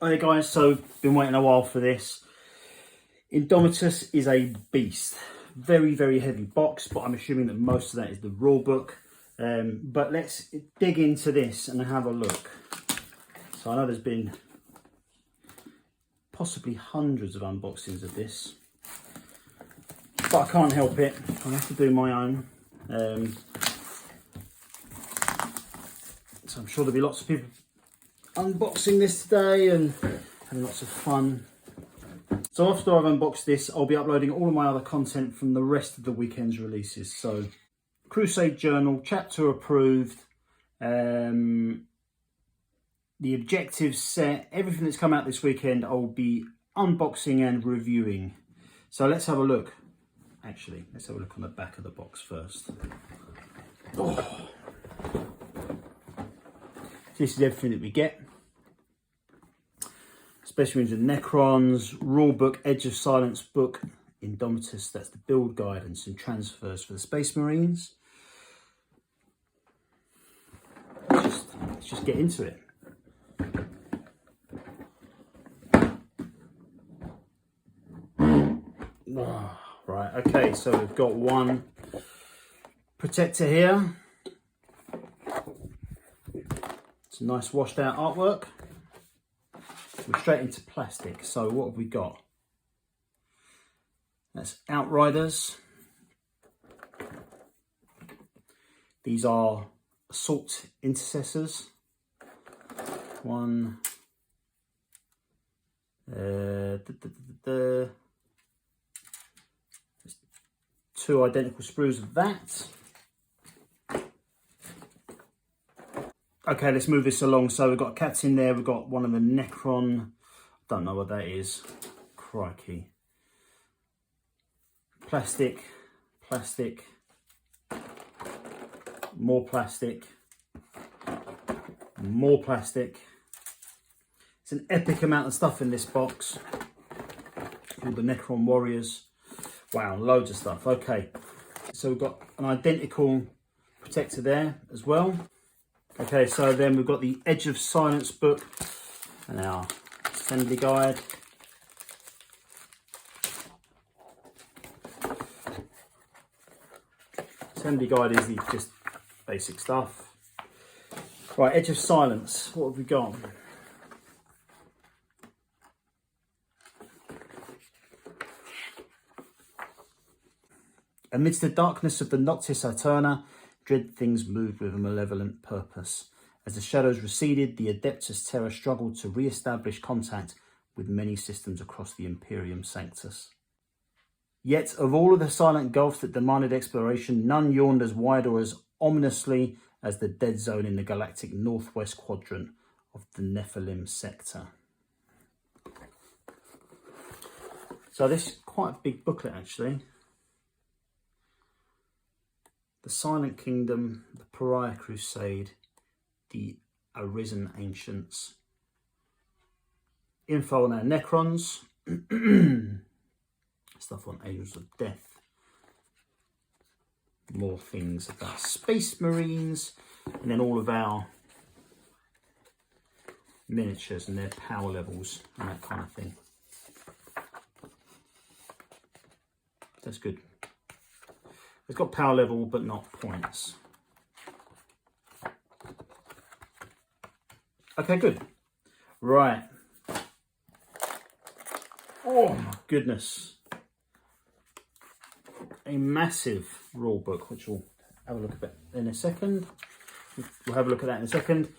Hey guys, so been waiting a while for this. Indomitus is a beast. Very, very heavy box, but I'm assuming that most of that is the rulebook. But let's dig into this and have a look. So I know there's been possibly hundreds of unboxings of this, but I can't help it. I have to do my own. So I'm sure there'll be lots of people unboxing this today and having lots of fun. So after I've unboxed this, I'll be uploading all of my other content from the rest of the weekend's releases. So Crusade Journal, Chapter approved, the objectives set, everything that's come out this weekend I'll be unboxing and reviewing. So let's have a look. Actually, let's have a look on the back of the box first. Oh. This is everything that we get. Specimens of Necrons, Rulebook, Edge of Silence book, Indomitus, that's the build guidance and transfers for the Space Marines. Let's just get into it. Oh, right, okay, so we've got one protector here. It's a nice washed out artwork. We're straight into plastic. So what have we got? That's Outriders. These are Assault Intercessors. One. There's two identical sprues of that. Okay, let's move this along. So we've got a captain there. We've got one of the Necron. Don't know what that is. Crikey. Plastic. Plastic. More plastic. More plastic. It's an epic amount of stuff in this box. All the Necron warriors. Wow, loads of stuff. Okay. So we've got an identical protector there as well. Okay, so then we've got the Edge of Silence book and our assembly guide. Assembly guide is just basic stuff. Right, Edge of Silence, what have we got? Amidst the darkness of the Noctis Aeterna, dread things moved with a malevolent purpose. As the shadows receded, the Adeptus Terra struggled to re-establish contact with many systems across the Imperium Sanctus. Yet, of all of the silent gulfs that demanded exploration, none yawned as wide or as ominously as the dead zone in the galactic northwest quadrant of the Nephilim sector. So this is quite a big booklet, actually. The Silent Kingdom, the Pariah Crusade, the Arisen Ancients. Info on our Necrons. Stuff on Angels of Death. More things about Space Marines. And then all of our miniatures and their power levels and that kind of thing. That's good. It's got power level, but not points. Okay, good. Right. Oh my goodness. A massive rule book, which we'll have a look at in a second. We'll have a look at that in a second.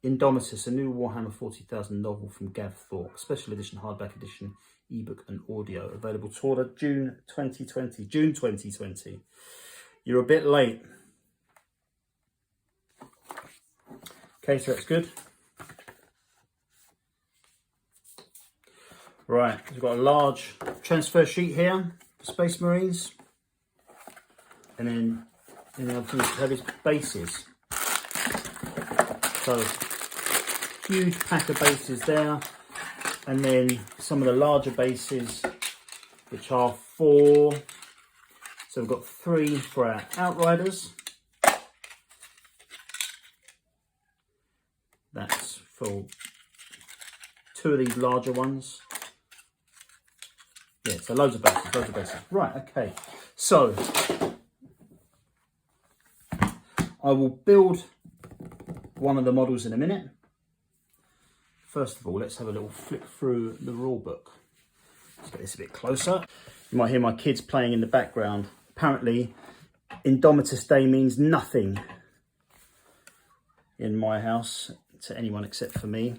Indomitus, a new Warhammer 40,000 novel from Gav Thorpe, special edition, hardback edition, ebook and audio, available to order June 2020. June 2020. You're a bit late. Okay, so that's good. Right, we've got a large transfer sheet here for Space Marines. And then the other thing is to have his bases. So, huge pack of bases there. And then some of the larger bases, which are 4. So we've got 3 for our Outriders. That's for 2 of these larger ones. Yeah, so loads of bases, Right, okay. So, I will build one of the models in a minute. First of all, let's have a little flick through the rule book. Let's get this a bit closer. You might hear my kids playing in the background. Apparently, Indomitus Day means nothing in my house to anyone except for me.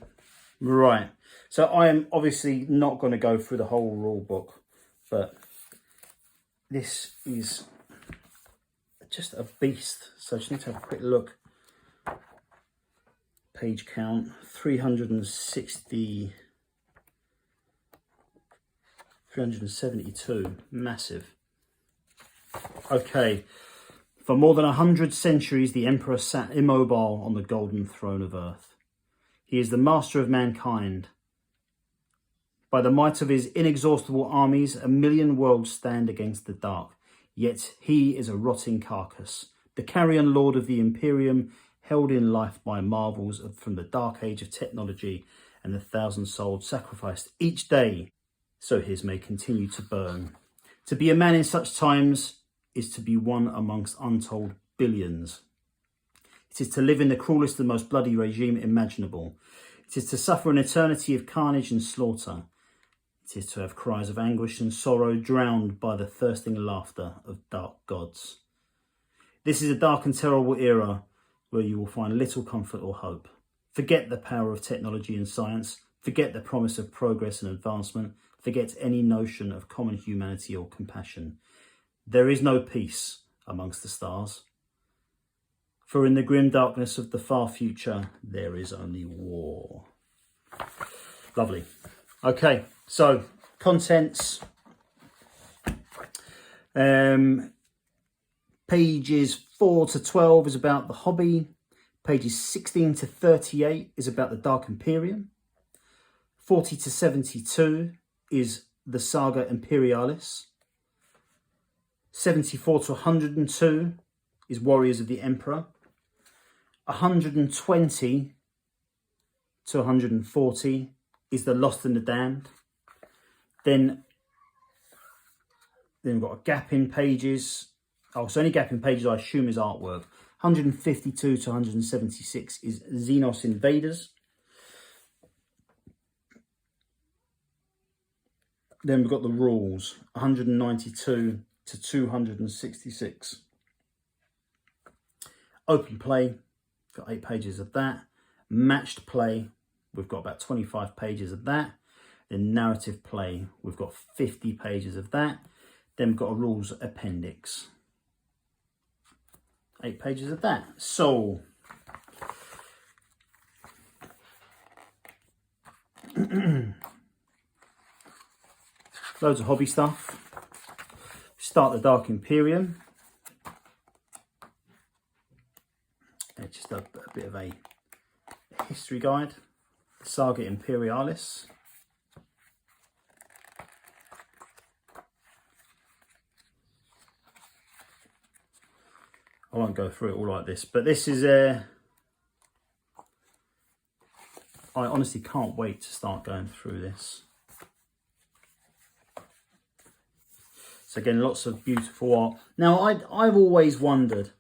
Right, so I am obviously not going to go through the whole rule book, but this is just a beast. So I just need to have a quick look. Page count, 372, massive. Okay, for more than 100 centuries, the Emperor sat immobile on the golden throne of Earth. He is the master of mankind. By the might of his inexhaustible armies, 1,000,000 worlds stand against the dark. Yet he is a rotting carcass, the carrion lord of the Imperium, held in life by marvels from the dark age of technology and the 1,000 souls sacrificed each day, so his may continue to burn. To be a man in such times is to be one amongst untold billions. It is to live in the cruelest and most bloody regime imaginable. It is to suffer an eternity of carnage and slaughter. It is to have cries of anguish and sorrow drowned by the thirsting laughter of dark gods. This is a dark and terrible era where you will find little comfort or hope. Forget the power of technology and science. Forget the promise of progress and advancement. Forget any notion of common humanity or compassion. There is no peace amongst the stars. For in the grim darkness of the far future, there is only war. Lovely. Okay, so contents. Pages 4 to 12 is about the hobby. Pages 16 to 38 is about the Dark Imperium. 40 to 72 is the Saga Imperialis. 74 to 102 is Warriors of the Emperor. 120 to 140 is the Lost and the Damned. Then we've got a gap in pages. Oh, so any gap in pages I assume is artwork. 152 to 176 is Xenos Invaders. Then we've got the rules. 192 to 266. Open play. Got 8 pages of that. Matched play, we've got about 25 pages of that. Then narrative play, we've got 50 pages of that. Then we've got a rules appendix. 8 pages of that. So, loads of hobby stuff. Start the Dark Imperium. Just a bit of a history guide. Saga Imperialis. I won't go through it all like this, but this is I honestly can't wait to start going through this. So again, lots of beautiful art. Now, I've always wondered,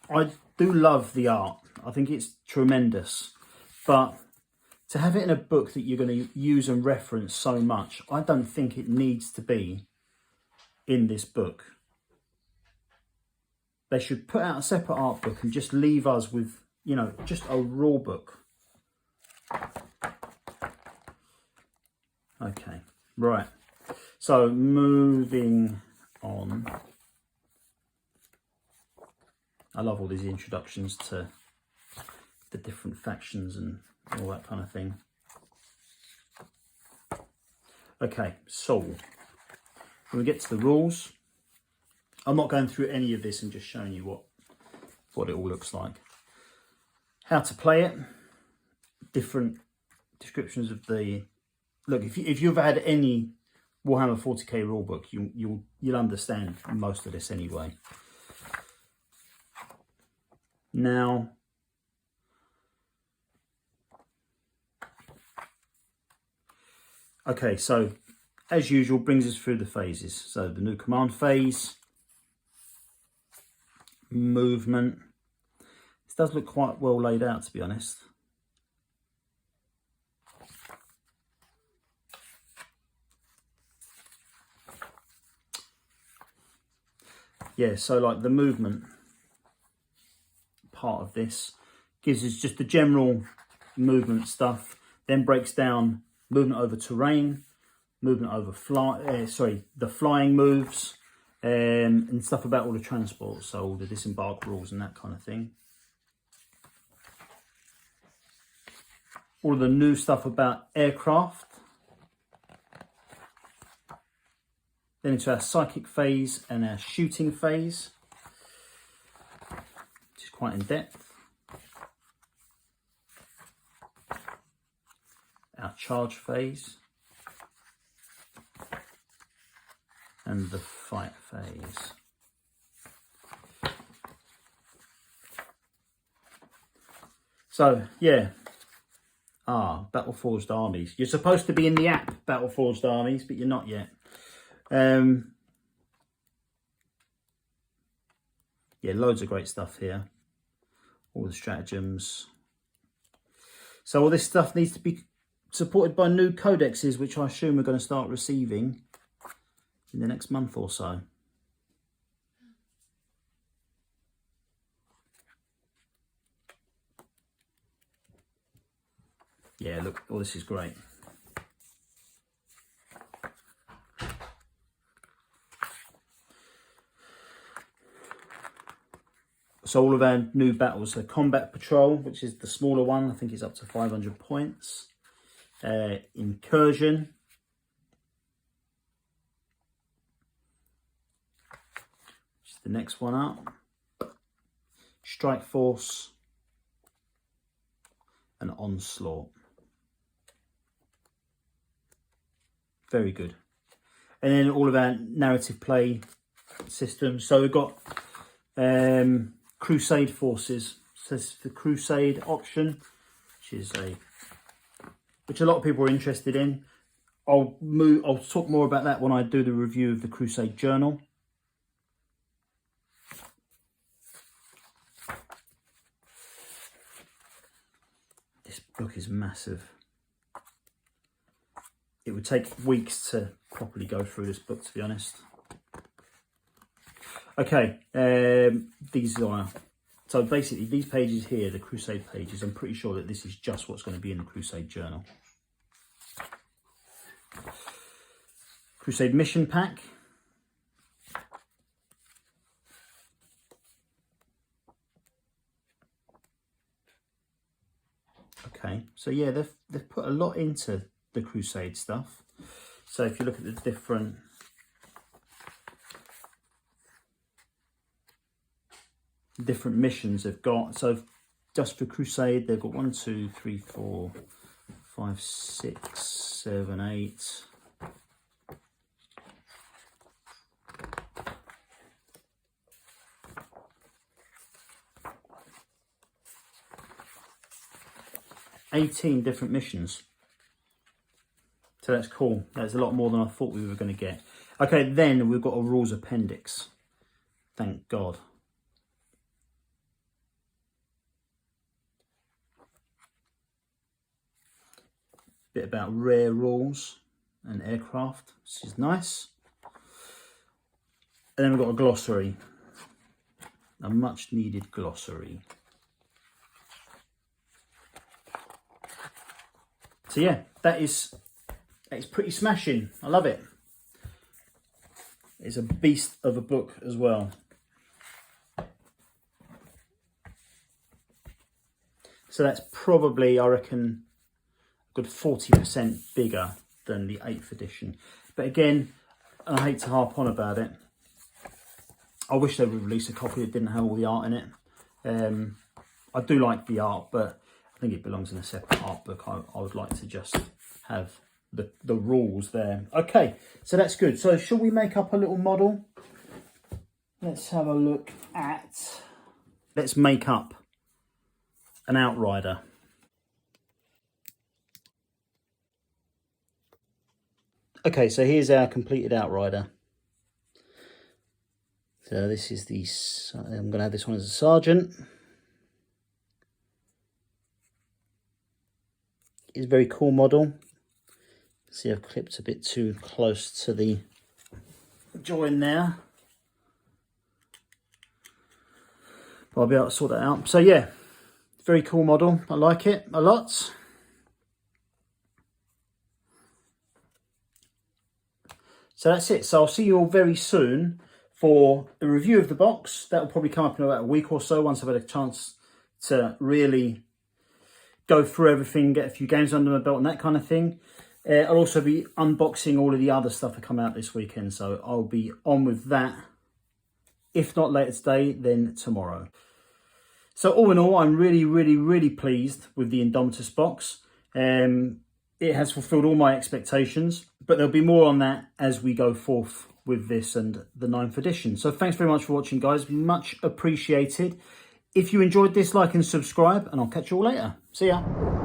I do love the art. I think it's tremendous. But to have it in a book that you're going to use and reference so much, I don't think it needs to be in this book. They should put out a separate art book and just leave us with, you know, just a rule book. Okay, right. So moving on. I love all these introductions to the different factions and all that kind of thing. Okay, so when we get to the rules, I'm not going through any of this and just showing you what it all looks like. How to play it, different descriptions of the... Look, if you've had any Warhammer 40k rulebook, you'll understand most of this anyway. now. Okay, so as usual, brings us through the phases. So the new command phase, movement. This does look quite well laid out, to be honest. Yeah, so like the movement part of this gives us just the general movement stuff, then breaks down movement over terrain, movement over the flying moves, and stuff about all the transport, so all the disembark rules and that kind of thing. All of the new stuff about aircraft. Then into our psychic phase and our shooting phase, which is quite in depth. Our charge phase and the fight phase. So yeah, Battle-Forged Armies. You're supposed to be in the app Battle-Forged Armies, but you're not yet. Yeah, loads of great stuff here. All the stratagems. So all this stuff needs to be supported by new codexes, which I assume we're going to start receiving in the next month or so. Yeah, look, all this is great. So all of our new battles, so Combat Patrol, which is the smaller one, I think it's up to 500 points. Incursion. Which is the next one up. Strike Force. And Onslaught. Very good. And then all of our narrative play systems. So we've got Crusade Forces. So this is the Crusade option, which a lot of people are interested in. I'll talk more about that when I do the review of the Crusade Journal. This book is massive. It would take weeks to properly go through this book, to be honest. Okay, these are, so basically these pages here, the Crusade pages, I'm pretty sure that this is just what's going to be in the Crusade Journal. Crusade Mission Pack. Okay, so yeah, they've put a lot into the Crusade stuff. So if you look at the different missions they've got, so just for Crusade they've got 1, 2, 3, 4, 5, 6, 7, 8. Different missions. So that's cool. That's a lot more than I thought we were going to get. Okay, then we've got a rules appendix. Thank God. Bit about rare rules and aircraft, which is nice. And then we've got a glossary. A much needed glossary. So yeah, it's pretty smashing. I love it. It's a beast of a book as well. So that's probably, I reckon, a good 40% bigger than the 8th edition. But again, I hate to harp on about it. I wish they would release a copy that didn't have all the art in it. I do like the art, but I think it belongs in a separate art book. I would like to just have the rules there. Okay, so that's good. So shall we make up a little model? Let's have a look at... Let's make up an Outrider. Okay, so here's our completed Outrider. So this is the, I'm going to have this one as a Sergeant. It's a very cool model. See, I've clipped a bit too close to the join there. But I'll be able to sort that out. So yeah, very cool model. I like it a lot. So that's it. So I'll see you all very soon for a review of the box. That will probably come up in about a week or so once I've had a chance to really go through everything, get a few games under my belt and that kind of thing. I'll also be unboxing all of the other stuff that come out this weekend. So I'll be on with that. If not later today, then tomorrow. So all in all, I'm really pleased with the Indomitus box. It has fulfilled all my expectations, but there'll be more on that as we go forth with this and the 9th edition. So thanks very much for watching, guys. Much appreciated. If you enjoyed this, like and subscribe, and I'll catch you all later. See ya.